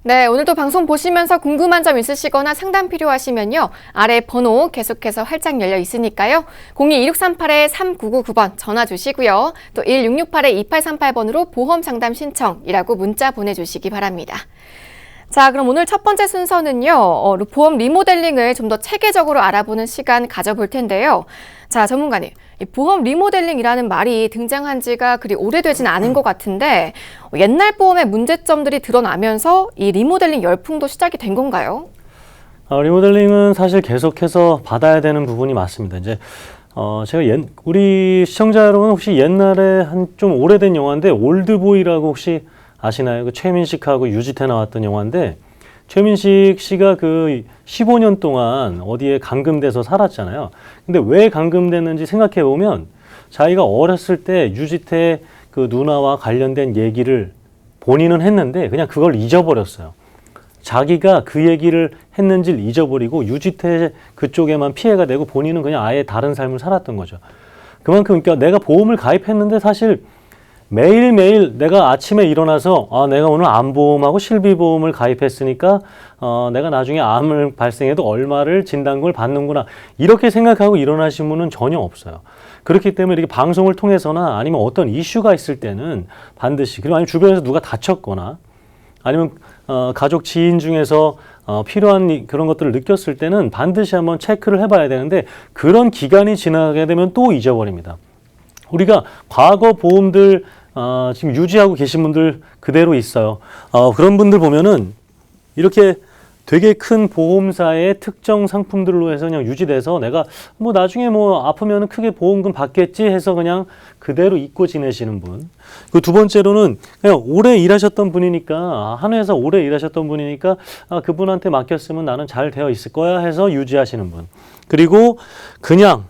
네, 오늘도 방송 보시면서 궁금한 점 있으시거나 상담 필요하시면요. 아래 번호 계속해서 활짝 열려 있으니까요. 02-2638-3999번 전화 주시고요. 또 1668-2838번으로 보험 상담 신청이라고 문자 보내주시기 바랍니다. 자, 그럼 오늘 첫 번째 순서는요. 보험 리모델링을 좀 더 체계적으로 알아보는 시간 가져볼 텐데요. 자, 전문가님. 이 보험 리모델링이라는 말이 등장한 지가 그리 오래되진 않은 것 같은데 옛날 보험의 문제점들이 드러나면서 이 리모델링 열풍도 시작이 된 건가요? 리모델링은 사실 계속해서 받아야 되는 부분이 맞습니다. 이제 제가 우리 시청자 여러분 혹시 옛날에 한 좀 오래된 영화인데 올드보이라고 혹시 아시나요? 그 최민식하고 유지태 나왔던 영화인데 최민식 씨가 그 15년 동안 어디에 감금돼서 살았잖아요. 근데 왜 감금됐는지 생각해 보면 자기가 어렸을 때 유지태 그 누나와 관련된 얘기를 본인은 했는데 그냥 그걸 잊어버렸어요. 자기가 그 얘기를 했는지를 잊어버리고 유지태 그쪽에만 피해가 되고 본인은 그냥 아예 다른 삶을 살았던 거죠. 그만큼 그러니까 내가 보험을 가입했는데 사실 매일매일 내가 아침에 일어나서 내가 오늘 암보험하고 실비보험을 가입했으니까 내가 나중에 암을 발생해도 얼마를 진단금을 받는구나 이렇게 생각하고 일어나신 분은 전혀 없어요. 그렇기 때문에 이렇게 방송을 통해서나 아니면 어떤 이슈가 있을 때는 반드시 그리고 아니면 주변에서 누가 다쳤거나 아니면 가족 지인 중에서 필요한 그런 것들을 느꼈을 때는 반드시 한번 체크를 해봐야 되는데 그런 기간이 지나게 되면 또 잊어버립니다. 우리가 과거 보험들 지금 유지하고 계신 분들 그대로 있어요. 그런 분들 보면은 이렇게 되게 큰 보험사의 특정 상품들로 해서 그냥 유지돼서 내가 뭐 나중에 뭐 아프면 크게 보험금 받겠지 해서 그냥 그대로 잊고 지내시는 분. 그 두 번째로는 그냥 오래 일하셨던 분이니까 한 회사 오래 일하셨던 분이니까 그분한테 맡겼으면 나는 잘 되어 있을 거야 해서 유지하시는 분. 그리고 그냥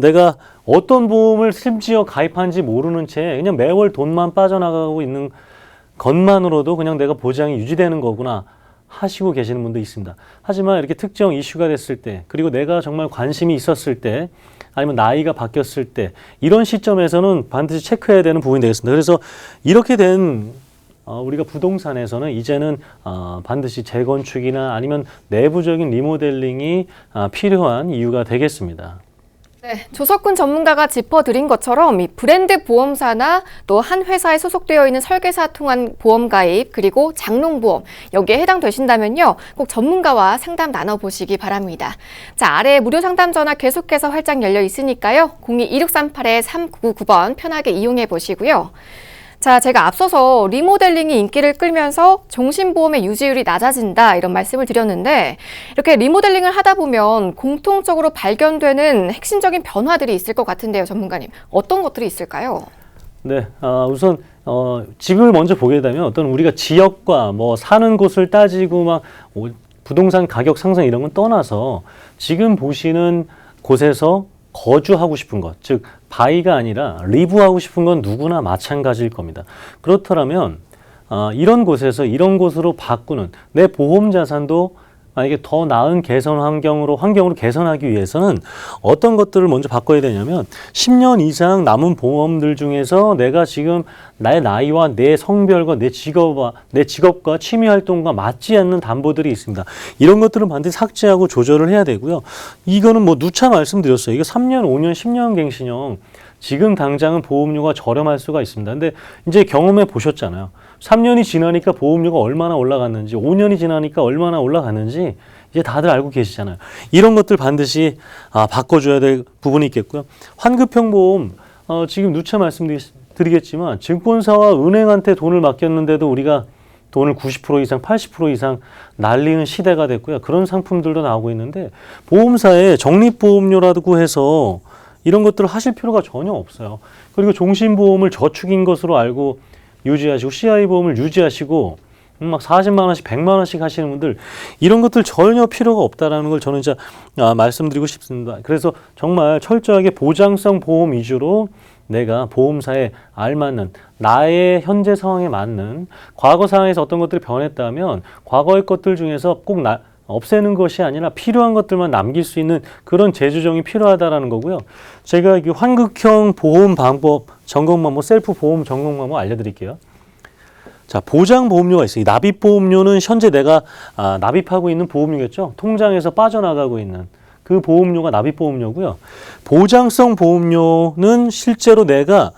내가 어떤 보험을 심지어 가입한지 모르는 채 그냥 매월 돈만 빠져나가고 있는 것만으로도 그냥 내가 보장이 유지되는 거구나 하시고 계시는 분도 있습니다. 하지만 이렇게 특정 이슈가 됐을 때 그리고 내가 정말 관심이 있었을 때 아니면 나이가 바뀌었을 때 이런 시점에서는 반드시 체크해야 되는 부분이 되겠습니다. 그래서 이렇게 된 우리가 부동산에서는 이제는 반드시 재건축이나 아니면 내부적인 리모델링이 필요한 이유가 되겠습니다. 네, 조석훈 전문가가 짚어드린 것처럼 이 브랜드 보험사나 또 한 회사에 소속되어 있는 설계사 통한 보험 가입 그리고 장롱보험 여기에 해당되신다면요. 꼭 전문가와 상담 나눠보시기 바랍니다. 자, 아래 무료 상담 전화 계속해서 활짝 열려 있으니까요. 02-2638-3999번 편하게 이용해 보시고요. 자, 제가 앞서서 리모델링이 인기를 끌면서 종신보험의 유지율이 낮아진다 이런 말씀을 드렸는데 이렇게 리모델링을 하다 보면 공통적으로 발견되는 핵심적인 변화들이 있을 것 같은데요, 전문가님. 어떤 것들이 있을까요? 네, 우선 집을 먼저 보게 되면 어떤 우리가 지역과 뭐 사는 곳을 따지고 막 부동산 가격 상승 이런 건 떠나서 지금 보시는 곳에서 거주하고 싶은 것, 즉 바이가 아니라 리브하고 싶은 건 누구나 마찬가지일 겁니다. 그렇더라면 이런 곳에서 이런 곳으로 바꾸는 내 보험 자산도 만약에 더 나은 개선 환경으로 개선하기 위해서는 어떤 것들을 먼저 바꿔야 되냐면 10년 이상 남은 보험들 중에서 내가 지금 나의 나이와 내 성별과 내 직업과 취미 활동과 맞지 않는 담보들이 있습니다. 이런 것들은 반드시 삭제하고 조절을 해야 되고요. 이거는 뭐 누차 말씀드렸어요. 이거 3년, 5년, 10년 갱신형 지금 당장은 보험료가 저렴할 수가 있습니다. 근데 이제 경험해 보셨잖아요. 3년이 지나니까 보험료가 얼마나 올라갔는지, 5년이 지나니까 얼마나 올라갔는지 이제 다들 알고 계시잖아요. 이런 것들 반드시 바꿔줘야 될 부분이 있겠고요. 환급형 보험, 지금 누차 말씀드리겠지만 증권사와 은행한테 돈을 맡겼는데도 우리가 돈을 90% 이상, 80% 이상 날리는 시대가 됐고요. 그런 상품들도 나오고 있는데 보험사에 적립보험료라고 해서 이런 것들을 하실 필요가 전혀 없어요. 그리고 종신보험을 저축인 것으로 알고 유지하시고 CI보험을 유지하시고 막 40만 원씩 100만 원씩 하시는 분들 이런 것들 전혀 필요가 없다라는 걸 저는 진짜 말씀드리고 싶습니다. 그래서 정말 철저하게 보장성 보험 위주로 내가 보험사에 알맞는 나의 현재 상황에 맞는 과거 상황에서 어떤 것들이 변했다면 과거의 것들 중에서 꼭 없애는 것이 아니라 필요한 것들만 남길 수 있는 그런 재조정이 필요하다라는 거고요. 제가 이 환급형 보험 방법 점검 방법 셀프 보험 점검 방법 알려드릴게요. 자, 보장보험료가 있어요. 이 납입보험료는 현재 내가 납입하고 있는 보험료겠죠. 통장에서 빠져나가고 있는 그 보험료가 납입보험료고요. 보장성 보험료는 실제로 내가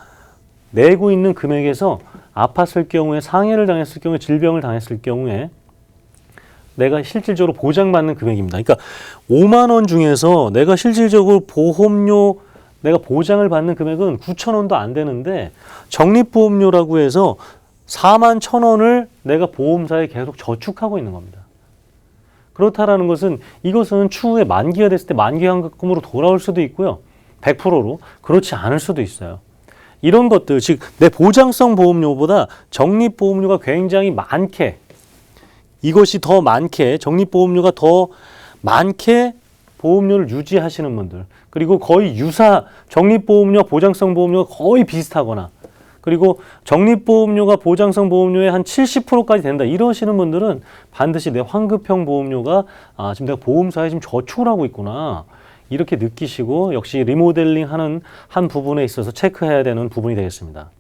내고 있는 금액에서 아팠을 경우에, 상해를 당했을 경우에, 질병을 당했을 경우에 내가 실질적으로 보장받는 금액입니다. 그러니까 5만 원 중에서 내가 실질적으로 보험료 내가 보장을 받는 금액은 9천 원도 안 되는데 적립보험료라고 해서 4만 1천 원을 내가 보험사에 계속 저축하고 있는 겁니다. 그렇다라는 것은 이것은 추후에 만기가 됐을 때 만기환급금으로 돌아올 수도 있고요. 100%로 그렇지 않을 수도 있어요. 이런 것들, 즉 내 보장성 보험료보다 적립보험료가 굉장히 많게, 이것이 더 많게, 적립보험료가 더 많게 보험료를 유지하시는 분들, 그리고 거의 유사, 적립보험료, 보장성 보험료가 거의 비슷하거나, 그리고 적립보험료가 보장성 보험료의 한 70%까지 된다, 이러시는 분들은 반드시 내 환급형 보험료가 지금 내가 보험사에 지금 저축을 하고 있구나, 이렇게 느끼시고 역시 리모델링 하는 한 부분에 있어서 체크해야 되는 부분이 되겠습니다.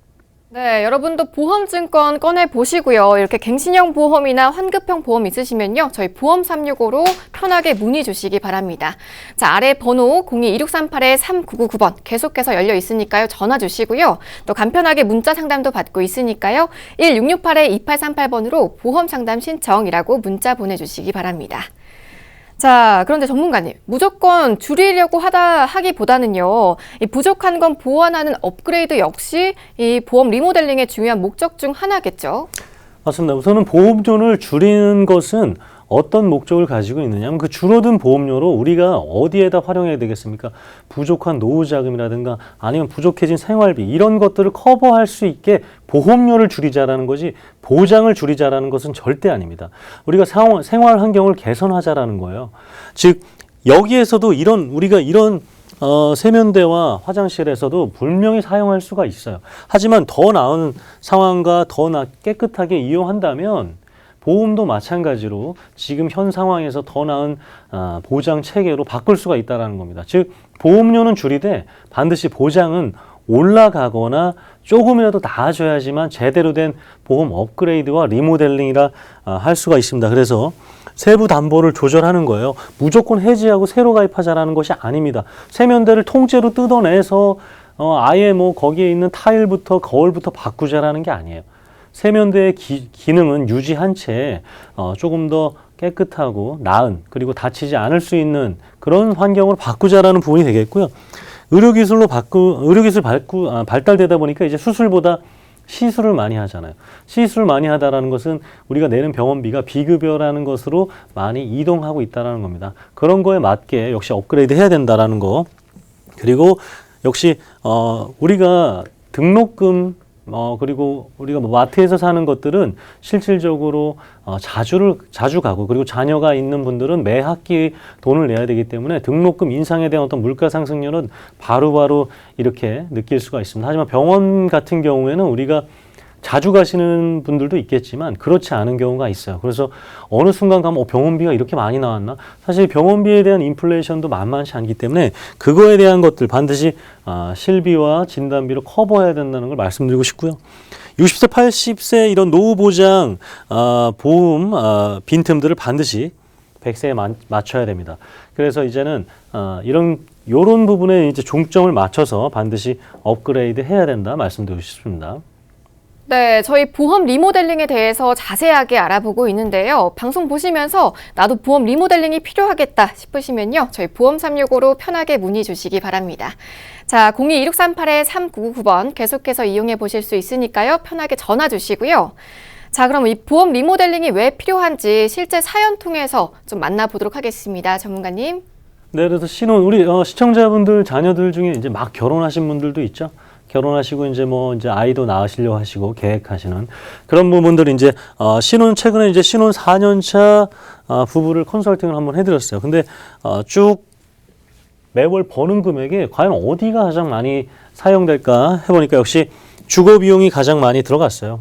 네, 여러분도 보험증권 꺼내보시고요. 이렇게 갱신형 보험이나 환급형 보험 있으시면요. 저희 보험 365로 편하게 문의 주시기 바랍니다. 자, 아래 번호 02-1638-3999번 계속해서 열려 있으니까요. 전화 주시고요. 또 간편하게 문자 상담도 받고 있으니까요. 1668-2838번으로 보험 상담 신청이라고 문자 보내주시기 바랍니다. 자, 그런데 전문가님, 무조건 줄이려고 하기보다는요, 이 부족한 건 보완하는 업그레이드 역시 이 보험 리모델링의 중요한 목적 중 하나겠죠? 맞습니다. 우선은 보험료를 줄이는 것은 어떤 목적을 가지고 있느냐 하면 그 줄어든 보험료로 우리가 어디에다 활용해야 되겠습니까? 부족한 노후 자금이라든가 아니면 부족해진 생활비 이런 것들을 커버할 수 있게 보험료를 줄이자라는 거지 보장을 줄이자라는 것은 절대 아닙니다. 우리가 생활 환경을 개선하자라는 거예요. 즉 여기에서도 우리가 이런 세면대와 화장실에서도 분명히 사용할 수가 있어요. 하지만 더 나은 상황과 더 깨끗하게 이용한다면 보험도 마찬가지로 지금 현 상황에서 더 나은 보장 체계로 바꿀 수가 있다는 겁니다. 즉 보험료는 줄이되 반드시 보장은 올라가거나 조금이라도 나아져야지만 제대로 된 보험 업그레이드와 리모델링이라 할 수가 있습니다. 그래서 세부 담보를 조절하는 거예요. 무조건 해지하고 새로 가입하자라는 것이 아닙니다. 세면대를 통째로 뜯어내서 아예 뭐 거기에 있는 타일부터 거울부터 바꾸자라는 게 아니에요. 세면대의 기능은 유지한 채 조금 더 깨끗하고 나은 그리고 다치지 않을 수 있는 그런 환경으로 바꾸자라는 부분이 되겠고요. 의료기술 발달되다 보니까 이제 수술보다 시술을 많이 하잖아요. 시술을 많이 하다라는 것은 우리가 내는 병원비가 비급여라는 것으로 많이 이동하고 있다는 겁니다. 그런 거에 맞게 역시 업그레이드 해야 된다라는 거. 그리고 역시 우리가 등록금 그리고 우리가 뭐 마트에서 사는 것들은 실질적으로 자주 가고 그리고 자녀가 있는 분들은 매 학기 돈을 내야 되기 때문에 등록금 인상에 대한 어떤 물가 상승률은 바로바로 이렇게 느낄 수가 있습니다. 하지만 병원 같은 경우에는 우리가 자주 가시는 분들도 있겠지만 그렇지 않은 경우가 있어요. 그래서 어느 순간 가면 병원비가 이렇게 많이 나왔나? 사실 병원비에 대한 인플레이션도 만만치 않기 때문에 그거에 대한 것들 반드시 실비와 진단비로 커버해야 된다는 걸 말씀드리고 싶고요. 60세, 80세 이런 노후 보장 보험 빈틈들을 반드시 100세에 맞춰야 됩니다. 그래서 이제는 이런 부분에 이제 중점을 맞춰서 반드시 업그레이드 해야 된다 말씀드리고 싶습니다. 네, 저희 보험 리모델링에 대해서 자세하게 알아보고 있는데요. 방송 보시면서 나도 보험 리모델링이 필요하겠다 싶으시면요. 저희 보험 365로 편하게 문의 주시기 바랍니다. 자, 02-1638-3999번 계속해서 이용해 보실 수 있으니까요. 편하게 전화 주시고요. 자, 그럼 이 보험 리모델링이 왜 필요한지 실제 사연 통해서 좀 만나보도록 하겠습니다. 전문가님. 네, 그래서 우리 시청자분들, 자녀들 중에 이제 막 결혼하신 분들도 있죠. 결혼하시고 이제 아이도 낳으시려고 하시고 계획하시는 그런 부분들이 이제 최근에 이제 신혼 4년차 부부를 컨설팅을 한번 해드렸어요. 근데 쭉 매월 버는 금액이 과연 어디가 가장 많이 사용될까 해보니까 역시 주거 비용이 가장 많이 들어갔어요.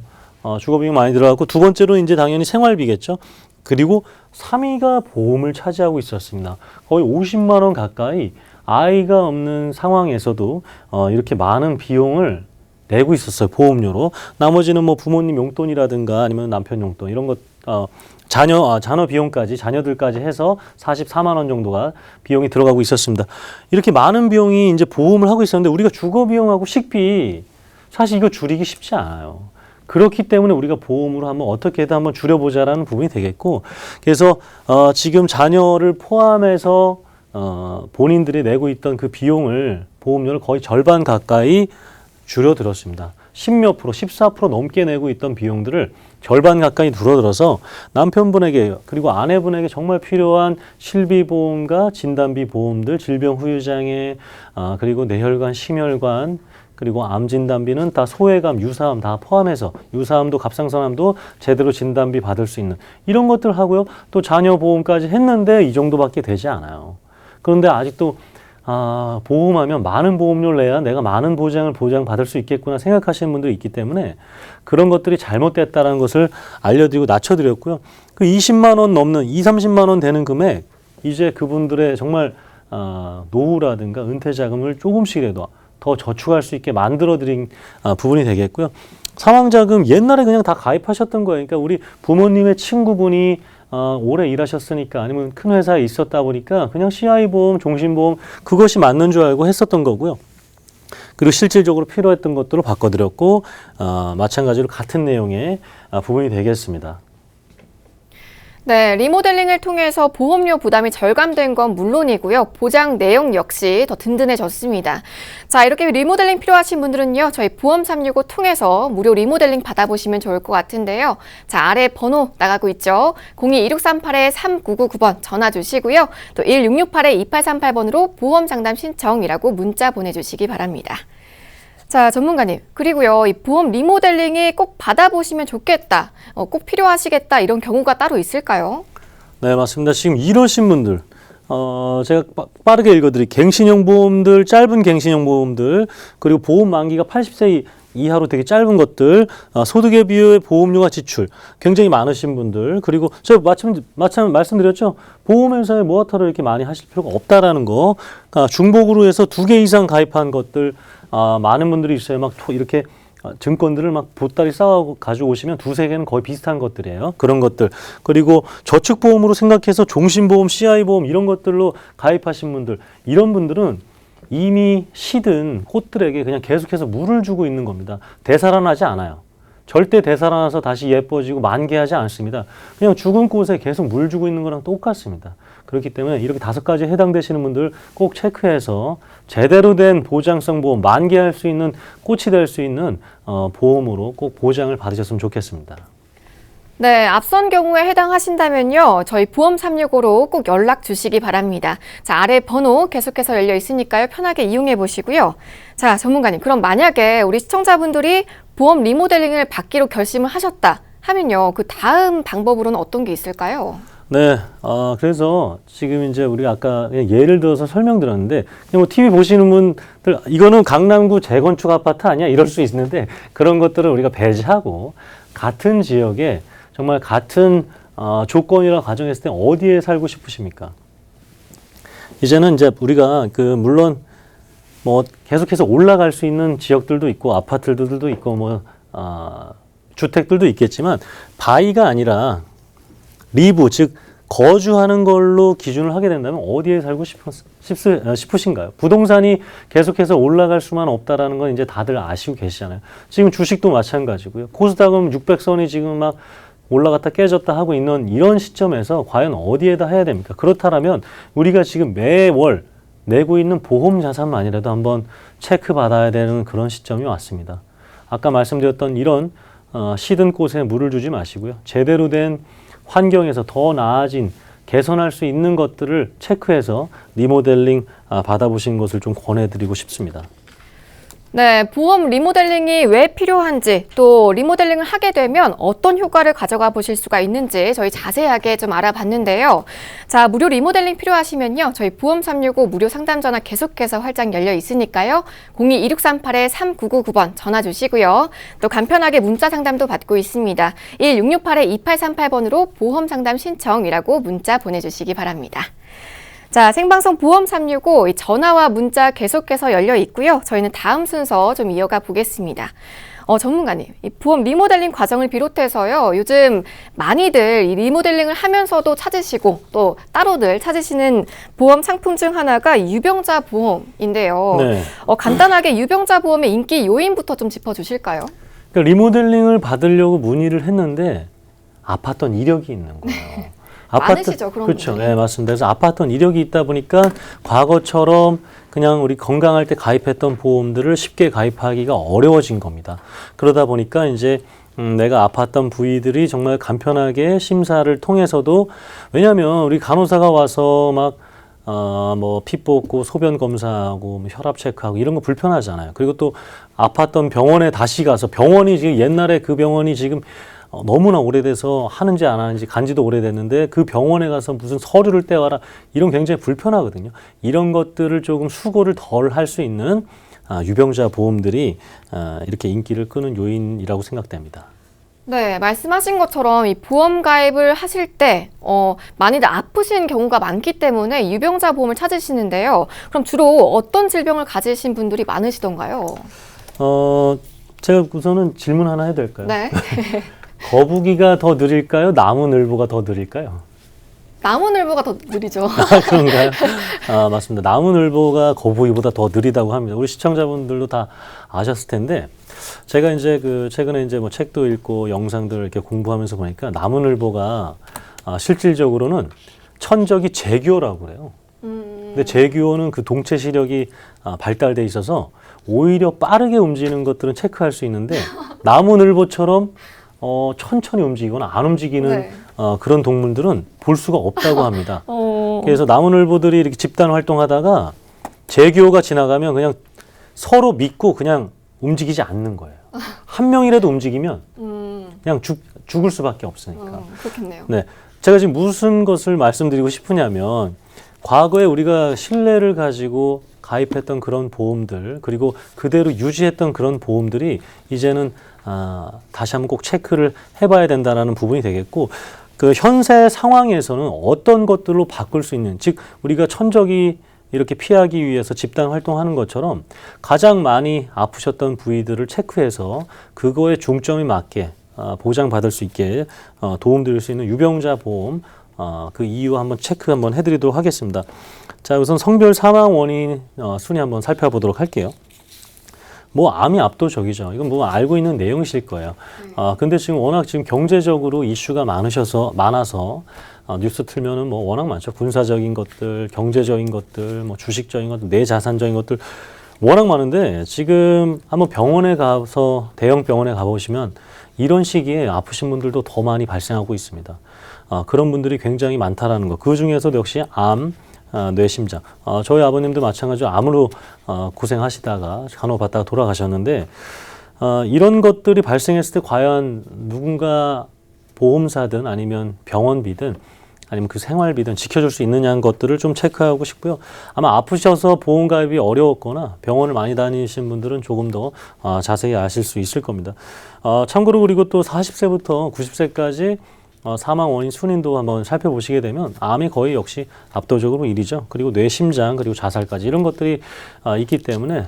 주거 비용 많이 들어갔고 두 번째로 이제 당연히 생활비겠죠. 그리고 3위가 보험을 차지하고 있었습니다. 거의 50만 원 가까이 아이가 없는 상황에서도 이렇게 많은 비용을 내고 있었어요. 보험료로. 나머지는 뭐 부모님 용돈이라든가 아니면 남편 용돈 이런 것, 자녀 비용까지, 자녀들까지 해서 44만 원 정도가 비용이 들어가고 있었습니다. 이렇게 많은 비용이 이제 보험을 하고 있었는데 우리가 주거 비용하고 식비 사실 이거 줄이기 쉽지 않아요. 그렇기 때문에 우리가 보험으로 한번 어떻게든 한번 줄여보자라는 부분이 되겠고, 그래서 지금 자녀를 포함해서 본인들이 내고 있던 그 비용을 보험료를 거의 절반 가까이 줄여들었습니다. 10몇 프로, 14% 넘게 내고 있던 비용들을 절반 가까이 줄어들어서 남편분에게 그리고 아내분에게 정말 필요한 실비보험과 진단비 보험들, 질병 후유장애, 그리고 뇌혈관, 심혈관, 그리고 암 진단비는 다 소외감, 유사암 다 포함해서 유사암도 갑상선암도 제대로 진단비 받을 수 있는 이런 것들 하고요. 또 자녀 보험까지 했는데 이 정도밖에 되지 않아요. 그런데 아직도 보험하면 많은 보험료를 내야 내가 많은 보장받을 수 있겠구나 생각하시는 분들이 있기 때문에 그런 것들이 잘못됐다는 것을 알려드리고 낮춰드렸고요. 그 20만 원 넘는 30만 원 되는 금액 이제 그분들의 정말 노후라든가 은퇴 자금을 조금씩이라도 더 저축할 수 있게 만들어드린 부분이 되겠고요. 사망자금 옛날에 그냥 다 가입하셨던 거예요. 그러니까 우리 부모님의 친구분이 오래 일하셨으니까 아니면 큰 회사에 있었다 보니까 그냥 CI보험, 종신보험 그것이 맞는 줄 알고 했었던 거고요. 그리고 실질적으로 필요했던 것들을 바꿔드렸고 마찬가지로 같은 내용의 부분이 되겠습니다. 네, 리모델링을 통해서 보험료 부담이 절감된 건 물론이고요. 보장 내용 역시 더 든든해졌습니다. 자, 이렇게 리모델링 필요하신 분들은요. 저희 보험 365 통해서 무료 리모델링 받아보시면 좋을 것 같은데요. 자, 아래 번호 나가고 있죠. 02-2638-3999번 전화 주시고요. 또 1668-2838번으로 보험 상담 신청이라고 문자 보내주시기 바랍니다. 자, 전문가님. 그리고요, 이 보험 리모델링이 꼭 받아보시면 좋겠다, 꼭 필요하시겠다 이런 경우가 따로 있을까요? 네, 맞습니다. 지금 이러신 분들, 제가 빠르게 읽어드릴게요. 갱신형 보험들, 짧은 갱신형 보험들, 그리고 보험 만기가 80세 이하로 되게 짧은 것들, 소득에 비해 보험료가 지출 굉장히 많으신 분들, 그리고 제가 마침 말씀드렸죠. 보험회사에 모아타를 이렇게 많이 하실 필요가 없다라는 거, 중복으로 해서 2개 이상 가입한 것들, 많은 분들이 있어요. 막 이렇게 증권들을 막 보따리 쌓아 가지고 오시면 2-3개는 거의 비슷한 것들이에요. 그런 것들. 그리고 저축보험으로 생각해서 종신보험, CI보험 이런 것들로 가입하신 분들, 이런 분들은 이미 시든 꽃들에게 그냥 계속해서 물을 주고 있는 겁니다. 되살아나지 않아요. 절대 되살아나서 다시 예뻐지고 만개하지 않습니다. 그냥 죽은 꽃에 계속 물 주고 있는 거랑 똑같습니다. 그렇기 때문에 이렇게 5가지에 해당되시는 분들 꼭 체크해서 제대로 된 보장성 보험, 만개할 수 있는 꽃이 될 수 있는 보험으로 꼭 보장을 받으셨으면 좋겠습니다. 네, 앞선 경우에 해당하신다면요. 저희 보험 365로 꼭 연락 주시기 바랍니다. 자, 아래 번호 계속해서 열려 있으니까요. 편하게 이용해 보시고요. 자, 전문가님, 그럼 만약에 우리 시청자분들이 보험 리모델링을 받기로 결심을 하셨다 하면요. 그 다음 방법으로는 어떤 게 있을까요? 네, 그래서 지금 이제 우리가 아까 그냥 예를 들어서 설명드렸는데, 그냥 뭐 TV 보시는 분들, 이거는 강남구 재건축 아파트 아니야? 이럴 수 있는데, 그런 것들을 우리가 배제하고, 같은 지역에 정말 같은 조건이라 가정했을 때 어디에 살고 싶으십니까? 이제는 이제 우리가 물론 뭐 계속해서 올라갈 수 있는 지역들도 있고, 아파트들도 있고, 뭐, 주택들도 있겠지만, 바이가 아니라 리브, 즉 거주하는 걸로 기준을 하게 된다면 어디에 살고 싶으신가요? 부동산이 계속해서 올라갈 수만 없다라는 건 이제 다들 아시고 계시잖아요. 지금 주식도 마찬가지고요. 코스닥은 600선이 지금 막 올라갔다 깨졌다 하고 있는 이런 시점에서 과연 어디에다 해야 됩니까? 그렇다면 우리가 지금 매월 내고 있는 보험 자산만이라도 한번 체크받아야 되는 그런 시점이 왔습니다. 아까 말씀드렸던 이런 시든 꽃에 물을 주지 마시고요. 제대로 된 환경에서 더 나아진 개선할 수 있는 것들을 체크해서 리모델링 받아보시는 것을 좀 권해드리고 싶습니다. 네, 보험 리모델링이 왜 필요한지, 또 리모델링을 하게 되면 어떤 효과를 가져가 보실 수가 있는지 저희 자세하게 좀 알아봤는데요. 자, 무료 리모델링 필요하시면요. 저희 보험 365 무료 상담 전화 계속해서 활짝 열려 있으니까요. 02-2638-3999번 전화 주시고요. 또 간편하게 문자 상담도 받고 있습니다. 1668-2838번으로 보험 상담 신청이라고 문자 보내주시기 바랍니다. 자, 생방송 보험 365 이 전화와 문자 계속해서 열려 있고요. 저희는 다음 순서 좀 이어가 보겠습니다. 전문가님, 이 보험 리모델링 과정을 비롯해서요, 요즘 많이들 이 리모델링을 하면서도 찾으시고 또 따로들 찾으시는 보험 상품 중 하나가 유병자 보험인데요. 네. 간단하게 유병자 보험의 인기 요인부터 좀 짚어주실까요? 그러니까 리모델링을 받으려고 문의를 했는데 아팠던 이력이 있는 거예요. 많으시죠, 그런 그렇죠. 분들이. 네, 맞습니다. 그래서 아팠던 이력이 있다 보니까 과거처럼 그냥 우리 건강할 때 가입했던 보험들을 쉽게 가입하기가 어려워진 겁니다. 그러다 보니까 이제 내가 아팠던 부위들이 정말 간편하게 심사를 통해서도, 왜냐하면 우리 간호사가 와서 막 뭐 피 뽑고 소변 검사하고 뭐 혈압 체크하고 이런 거 불편하잖아요. 그리고 또 아팠던 병원에 다시 가서, 병원이 지금 옛날에 그 병원이 지금 너무나 오래돼서 하는지 안 하는지 간지도 오래됐는데 그 병원에 가서 무슨 서류를 떼와라, 이런 굉장히 불편하거든요. 이런 것들을 조금 수고를 덜 할 수 있는 유병자 보험들이 이렇게 인기를 끄는 요인이라고 생각됩니다. 네, 말씀하신 것처럼 이 보험 가입을 하실 때 많이들 아프신 경우가 많기 때문에 유병자 보험을 찾으시는데요. 그럼 주로 어떤 질병을 가지신 분들이 많으시던가요? 제가 우선은 질문 하나 해도 될까요? 네. 거북이가 더 느릴까요? 나무늘보가 더 느릴까요? 나무늘보가 더 느리죠. 그런가요? 맞습니다. 나무늘보가 거북이보다 더 느리다고 합니다. 우리 시청자분들도 다 아셨을 텐데, 제가 이제 최근에 이제 뭐 책도 읽고 영상들을 이렇게 공부하면서 보니까 나무늘보가 실질적으로는 천적이 제규어라고 그래요. 근데 제규어는 그 동체 시력이 발달돼 있어서 오히려 빠르게 움직이는 것들은 체크할 수 있는데, 나무늘보처럼 천천히 움직이거나 안 움직이는 네. 그런 동물들은 볼 수가 없다고 합니다. 그래서 나무늘보들이 이렇게 집단 활동하다가 제규어가 지나가면 그냥 서로 믿고 그냥 움직이지 않는 거예요. 한 명이라도 움직이면 그냥 죽을 수밖에 없으니까. 그렇겠네요. 네, 제가 지금 무슨 것을 말씀드리고 싶으냐면, 과거에 우리가 신뢰를 가지고 가입했던 그런 보험들, 그리고 그대로 유지했던 그런 보험들이 이제는 다시 한번 꼭 체크를 해봐야 된다는 부분이 되겠고, 그 현재 상황에서는 어떤 것들로 바꿀 수 있는, 즉 우리가 천적이 이렇게 피하기 위해서 집단 활동하는 것처럼 가장 많이 아프셨던 부위들을 체크해서 그거에 중점이 맞게 보장받을 수 있게 도움드릴 수 있는 유병자 보험, 그 이유 한번 체크 한번 해드리도록 하겠습니다. 자, 우선 성별 사망 원인 순위 한번 살펴보도록 할게요. 뭐 암이 압도적이죠. 이건 뭐 알고 있는 내용이실 거예요. 근데 지금 워낙 지금 경제적으로 이슈가 많아서 뉴스 틀면은 뭐 워낙 많죠. 군사적인 것들, 경제적인 것들, 뭐 주식적인 것들, 내자산적인 것들 워낙 많은데, 지금 한번 병원에 가서 대형 병원에 가보시면 이런 시기에 아프신 분들도 더 많이 발생하고 있습니다. 그런 분들이 굉장히 많다라는 거. 그 중에서도 역시 암, 뇌심장. 저희 아버님도 마찬가지로 암으로 고생하시다가 간호받다가 돌아가셨는데, 이런 것들이 발생했을 때 과연 누군가 보험사든 아니면 병원비든 아니면 그 생활비든 지켜줄 수 있느냐는 것들을 좀 체크하고 싶고요. 아마 아프셔서 보험 가입이 어려웠거나 병원을 많이 다니신 분들은 조금 더 자세히 아실 수 있을 겁니다. 참고로 그리고 또 40세부터 90세까지 사망 원인 순위도 한번 살펴보시게 되면 암이 거의 역시 압도적으로 1위죠. 그리고 뇌심장, 그리고 자살까지 이런 것들이 있기 때문에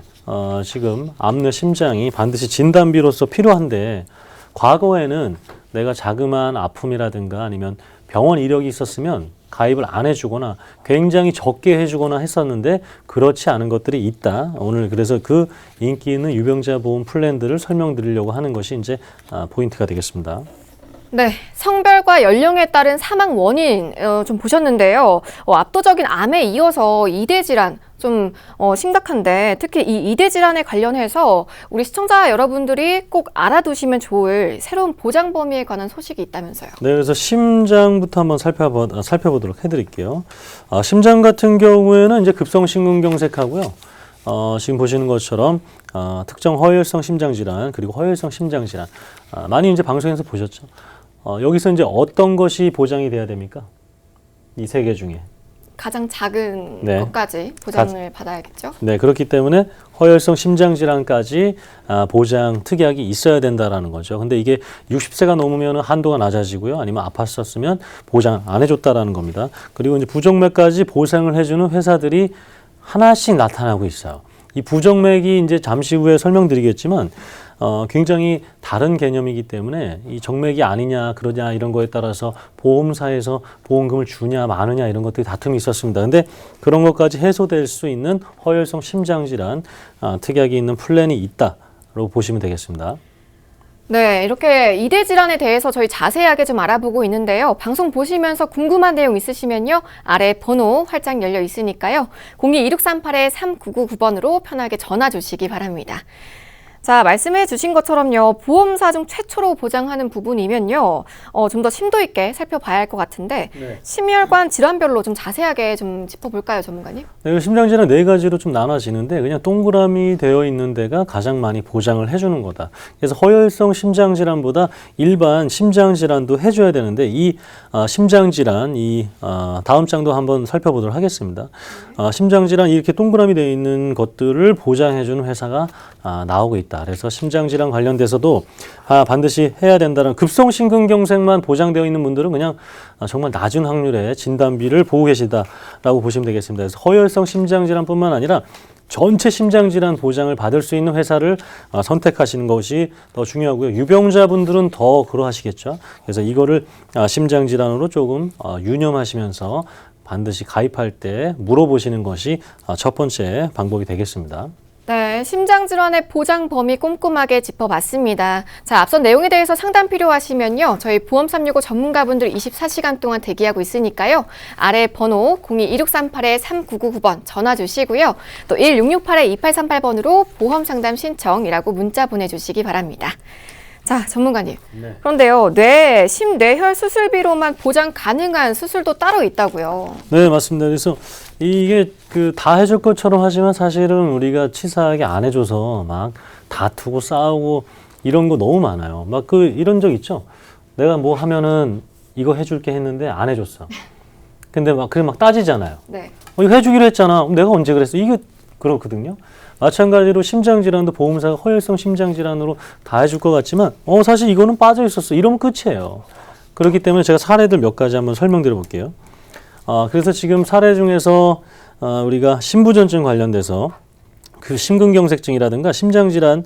지금 암, 뇌, 심장이 반드시 진단비로서 필요한데, 과거에는 내가 자그마한 아픔이라든가 아니면 병원 이력이 있었으면 가입을 안 해주거나 굉장히 적게 해주거나 했었는데, 그렇지 않은 것들이 있다. 오늘 그래서 그 인기 있는 유병자 보험 플랜들을 설명드리려고 하는 것이 이제 포인트가 되겠습니다. 네, 성별과 연령에 따른 사망 원인 좀 보셨는데요. 압도적인 암에 이어서 이대 질환 좀 심각한데, 특히 이 이대 질환에 관련해서 우리 시청자 여러분들이 꼭 알아두시면 좋을 새로운 보장 범위에 관한 소식이 있다면서요. 네, 그래서 심장부터 한번 살펴보도록 해드릴게요. 심장 같은 경우에는 이제 급성심근경색하고요. 지금 보시는 것처럼 특정 허혈성 심장질환, 그리고 허혈성 심장질환 많이 이제 방송에서 보셨죠. 여기서 이제 어떤 것이 보장이 돼야 됩니까? 이 세 개 중에. 가장 작은 네. 것까지 보장을 받아야겠죠. 네, 그렇기 때문에 허혈성 심장질환까지 보장 특약이 있어야 된다라는 거죠. 근데 이게 60세가 넘으면 한도가 낮아지고요. 아니면 아팠었으면 보장 안 해줬다라는 겁니다. 그리고 이제 부정맥까지 보상을 해주는 회사들이 하나씩 나타나고 있어요. 이 부정맥이 이제 잠시 후에 설명드리겠지만 굉장히 다른 개념이기 때문에 이 정맥이 아니냐 그러냐 이런 거에 따라서 보험사에서 보험금을 주냐 마느냐 이런 것들이 다툼이 있었습니다. 근데 그런 것까지 해소될 수 있는 허혈성 심장질환 특약이 있는 플랜이 있다라고 보시면 되겠습니다. 네, 이렇게 이대 질환에 대해서 저희 자세하게 좀 알아보고 있는데요. 방송 보시면서 궁금한 내용 있으시면요. 아래 번호 활짝 열려 있으니까요. 02-2638-3999번으로 편하게 전화 주시기 바랍니다. 자, 말씀해 주신 것처럼요. 보험사 중 최초로 보장하는 부분이면요. 좀 더 심도 있게 살펴봐야 할 것 같은데 네. 심혈관 질환별로 좀 자세하게 좀 짚어볼까요, 전문가님? 네, 심장질환 네 가지로 좀 나눠지는데 그냥 동그라미 되어 있는 데가 가장 많이 보장을 해주는 거다. 그래서 허혈성 심장질환보다 일반 심장질환도 해줘야 되는데 이 심장질환 다음 장도 한번 살펴보도록 하겠습니다. 심장질환 이렇게 동그라미 되어 있는 것들을 보장해주는 회사가 나오고 있다. 그래서 심장질환 관련돼서도 반드시 해야 된다는 급성심근경색만 보장되어 있는 분들은 그냥 정말 낮은 확률의 진단비를 보고 계시다라고 보시면 되겠습니다. 그래서 허혈성 심장질환뿐만 아니라 전체 심장질환 보장을 받을 수 있는 회사를 선택하시는 것이 더 중요하고요. 유병자분들은 더 그러하시겠죠. 그래서 이거를 심장질환으로 조금 유념하시면서 반드시 가입할 때 물어보시는 것이 첫 번째 방법이 되겠습니다. 네, 심장질환의 보장 범위 꼼꼼하게 짚어봤습니다. 자, 앞선 내용에 대해서 상담 필요하시면요. 저희 보험 365 전문가분들 24시간 동안 대기하고 있으니까요. 아래 번호 02-2638-3999번 전화 주시고요. 또 1668-2838번으로 보험 상담 신청이라고 문자 보내주시기 바랍니다. 자, 전문가님. 네. 그런데요, 심뇌혈 수술비로만 보장 가능한 수술도 따로 있다고요. 네, 맞습니다. 그래서 이게 다 해줄 것처럼 하지만 사실은 우리가 치사하게 안 해줘서 막 다투고 싸우고 이런 거 너무 많아요. 막 이런 적 있죠? 내가 뭐 하면은 이거 해줄게 했는데 안 해줬어. 근데 막 따지잖아요. 네. 이거 해주기로 했잖아. 내가 언제 그랬어? 이게 그렇거든요. 마찬가지로 심장질환도 보험사가 허혈성 심장질환으로 다 해줄 것 같지만 사실 이거는 빠져 있었어. 이러면 끝이에요. 그렇기 때문에 제가 사례들 몇 가지 한번 설명드려 볼게요. 그래서 지금 사례 중에서 우리가 심부전증 관련돼서 그 심근경색증이라든가 심장질환